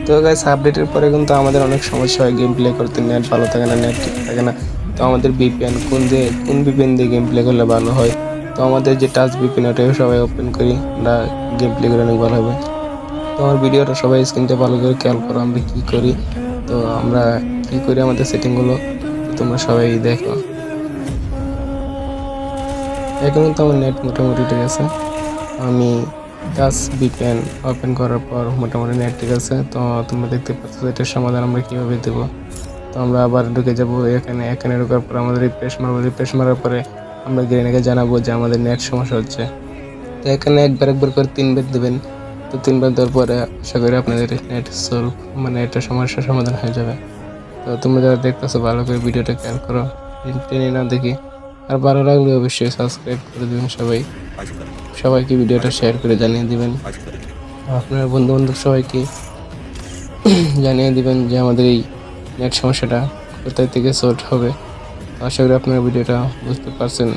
তো গাইস আপডেটের পরে কিন্তু আমাদের অনেক সমস্যা হয় গেম প্লে করতে, নেট ভালো থাকে না, নেট ঠিক থাকে না। তো আমাদের ভিপিএন কোন ভিপিএন দিয়ে গেম প্লে করলে ভালো হয়, তো আমাদের যে টাচ ভিপিএন ওটাও সবাই ওপেন করি, আমরা গেম প্লে করে অনেক ভালো হবে। তো আমার ভিডিওটা সবাই স্ক্রিনটা ভালো করে খেয়াল করো আমরা কি করি, তো আমরা কি করি আমাদের সেটিংগুলো, তো তোমরা সবাই দেখো। এখন কিন্তু আমার নেট মোটামুটি ঠিক আছে, আমি টাচ ভিপিএন ওপেন করার পর মোটামুটি নেট ঠিক আছে। তো তোমরা দেখতে পাচ্ছ এটার সমাধান আমরা কীভাবে দেবো। তো আমরা আবার ঢুকে যাব এখানে ঢোকার পর আমাদের রিফ্রেশ মারার পরে আমরা গ্রেনেকে জানাবো যে আমাদের নেট সমস্যা হচ্ছে। তো এখানে একবার করে 3 বার দেবেন। তো 3 বার দেওয়ার পরে আশা করি আপনাদের নেট সলভ, মানে একটা সমস্যার সমাধান হয়ে যাবে। তো তোমরা যারা দেখতেছো ভালো করে ভিডিওটা খেয়াল করো, টেনে না দেখি। আর ভালো লাগলে অবশ্যই সাবস্ক্রাইব করে দেবেন সবাইকে ভিডিওটা শেয়ার করে জানিয়ে দিবেন, আপনার বন্ধু বান্ধব সবাইকে জানিয়ে দিবেন যে আমাদের এই নেট সমস্যাটা কোথায় থেকে সলভ হবে। আশা করি আপনার ভিডিওটা বুঝতে পারছেন।